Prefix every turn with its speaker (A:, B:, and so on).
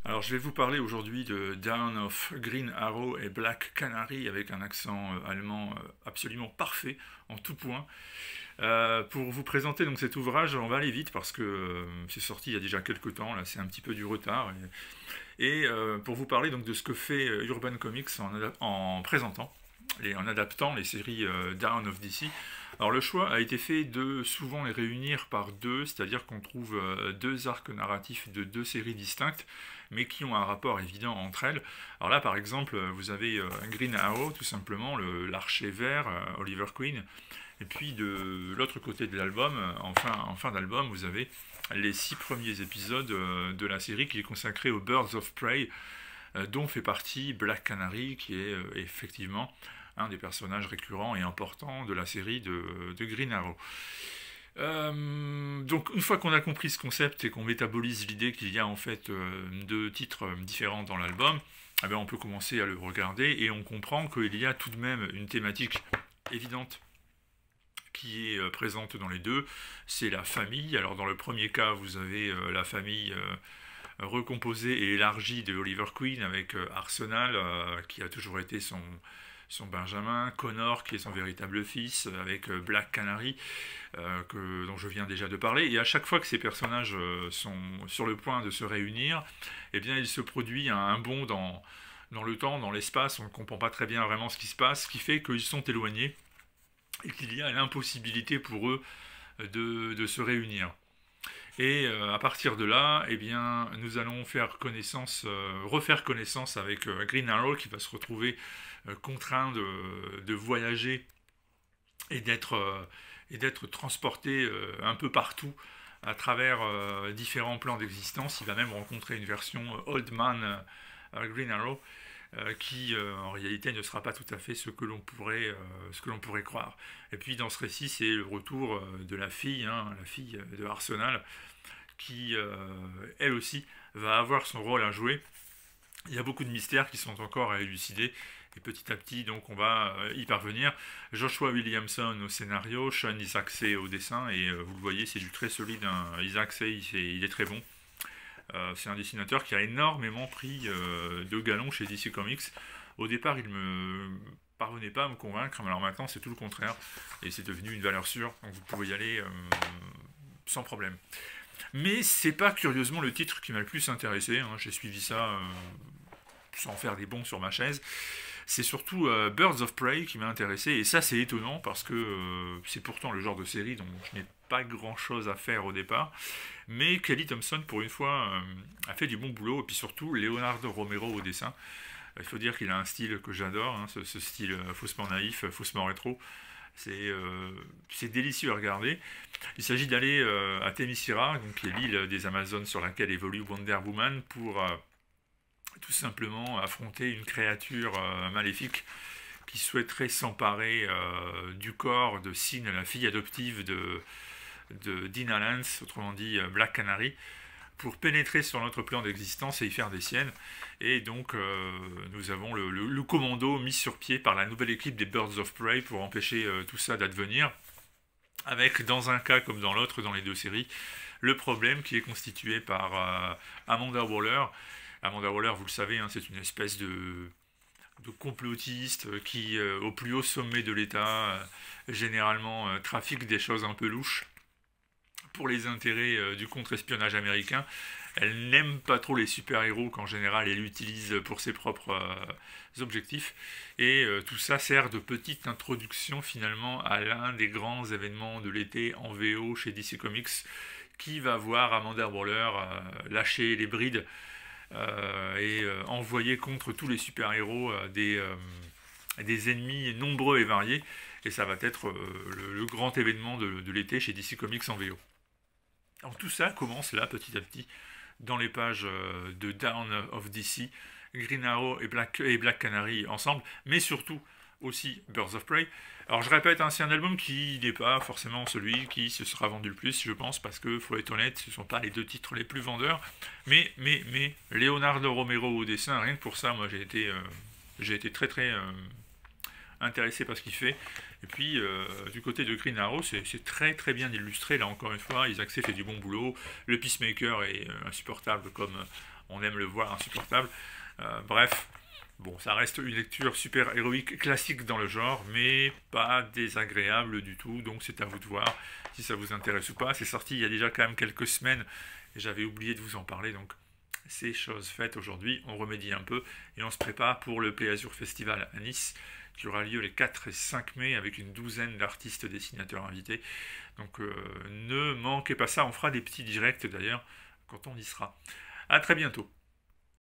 A: Alors, je vais vous parler aujourd'hui de Dawn of Green Arrow et Black Canary avec un accent allemand absolument parfait en tout point. Pour vous présenter donc cet ouvrage, on va aller vite parce que c'est sorti il y a déjà quelques temps, là c'est un petit peu du retard. Et pour vous parler donc de ce que fait Urban Comics en présentant et en adaptant les séries Dawn of DC. Alors le choix a été fait de souvent les réunir par deux, c'est-à-dire qu'on trouve deux arcs narratifs de deux séries distinctes, mais qui ont un rapport évident entre elles. Alors là par exemple, vous avez Green Arrow, tout simplement, l'archer vert, Oliver Queen, et puis de l'autre côté de l'album, en fin d'album, vous avez les 6 premiers épisodes de la série qui est consacrée aux Birds of Prey, dont fait partie Black Canary, qui est effectivement un des personnages récurrents et importants de la série de Green Arrow. Donc une fois qu'on a compris ce concept et qu'on métabolise l'idée qu'il y a en fait deux titres différents dans l'album, eh bien, on peut commencer à le regarder et on comprend qu'il y a tout de même une thématique évidente qui est présente dans les deux, c'est la famille. Alors dans le premier cas, vous avez la famille recomposée et élargie de Oliver Queen avec Arsenal, qui a toujours été son Benjamin, Connor qui est son véritable fils, avec Black Canary, dont je viens déjà de parler. Et à chaque fois que ces personnages sont sur le point de se réunir, eh bien il se produit un bond dans le temps, dans l'espace, on ne comprend pas très bien vraiment ce qui se passe, ce qui fait qu'ils sont éloignés et qu'il y a l'impossibilité pour eux de se réunir. Et à partir de là, eh bien, nous allons refaire connaissance avec Green Arrow qui va se retrouver contraint de voyager et d'être transporté un peu partout à travers différents plans d'existence. Il va même rencontrer une version Old Man Green Arrow qui en réalité ne sera pas tout à fait ce que l'on pourrait croire. Et puis dans ce récit, c'est le retour de la fille de Arsenal, qui elle aussi va avoir son rôle à jouer. Il y a beaucoup de mystères qui sont encore à élucider, et petit à petit, donc, on va y parvenir. Joshua Williamson au scénario, Sean Izaakse au dessin, et vous le voyez, c'est du très solide. Hein. Izaakse, il est très bon. C'est un dessinateur qui a énormément pris de galons chez DC Comics. Au départ, il ne parvenait pas à me convaincre, mais alors maintenant, c'est tout le contraire, et c'est devenu une valeur sûre, donc vous pouvez y aller sans problème. Mais c'est pas curieusement le titre qui m'a le plus intéressé, hein. J'ai suivi ça sans faire des bonds sur ma chaise. C'est surtout Birds of Prey qui m'a intéressé, et ça c'est étonnant parce que c'est pourtant le genre de série dont je n'ai pas grand chose à faire au départ, mais Kelly Thompson pour une fois a fait du bon boulot, et puis surtout Leonardo Romero au dessin. Il faut dire qu'il a un style que j'adore, hein, ce style faussement naïf, faussement rétro. C'est délicieux à regarder. Il s'agit d'aller à Themyscira, donc qui est l'île des Amazones sur laquelle évolue Wonder Woman, pour tout simplement affronter une créature maléfique qui souhaiterait s'emparer du corps de Sin, la fille adoptive de Dina Lance, autrement dit Black Canary, pour pénétrer sur notre plan d'existence et y faire des siennes. Et donc nous avons le commando mis sur pied par la nouvelle équipe des Birds of Prey pour empêcher tout ça d'advenir, avec dans un cas comme dans l'autre, dans les deux séries, le problème qui est constitué par Amanda Waller. Amanda Waller, vous le savez, hein, c'est une espèce de complotiste qui, au plus haut sommet de l'État, généralement trafique des choses un peu louches pour les intérêts du contre-espionnage américain. Elle n'aime pas trop les super-héros qu'en général elle utilise pour ses propres objectifs. Et tout ça sert de petite introduction finalement à l'un des grands événements de l'été en VO chez DC Comics, qui va voir Amanda Waller lâcher les brides et envoyer contre tous les super-héros des ennemis nombreux et variés. Et ça va être le grand événement de l'été chez DC Comics en VO. Alors tout ça commence là, petit à petit, dans les pages de Dawn of DC, Green Arrow et Black Canary ensemble, mais surtout aussi Birds of Prey. Alors je répète, hein, c'est un album qui n'est pas forcément celui qui se sera vendu le plus, je pense, parce que, faut être honnête, ce ne sont pas les deux titres les plus vendeurs, mais Leonardo Romero au dessin, rien que pour ça, moi j'ai été très très intéressé par ce qu'il fait. Et puis du côté de Green Arrow, c'est très très bien illustré, là encore une fois, Izaakse fait du bon boulot, le Peacemaker est insupportable comme on aime le voir insupportable. Bref, bon, ça reste une lecture super héroïque classique dans le genre, mais pas désagréable du tout, donc c'est à vous de voir si ça vous intéresse ou pas. C'est sorti il y a déjà quand même quelques semaines, et j'avais oublié de vous en parler, donc c'est chose faite aujourd'hui, on remédie un peu, et on se prépare pour le Pays Azur Festival à Nice, qui aura lieu les 4 et 5 mai, avec une douzaine d'artistes dessinateurs invités. Donc ne manquez pas ça, on fera des petits directs d'ailleurs, quand on y sera. A très bientôt.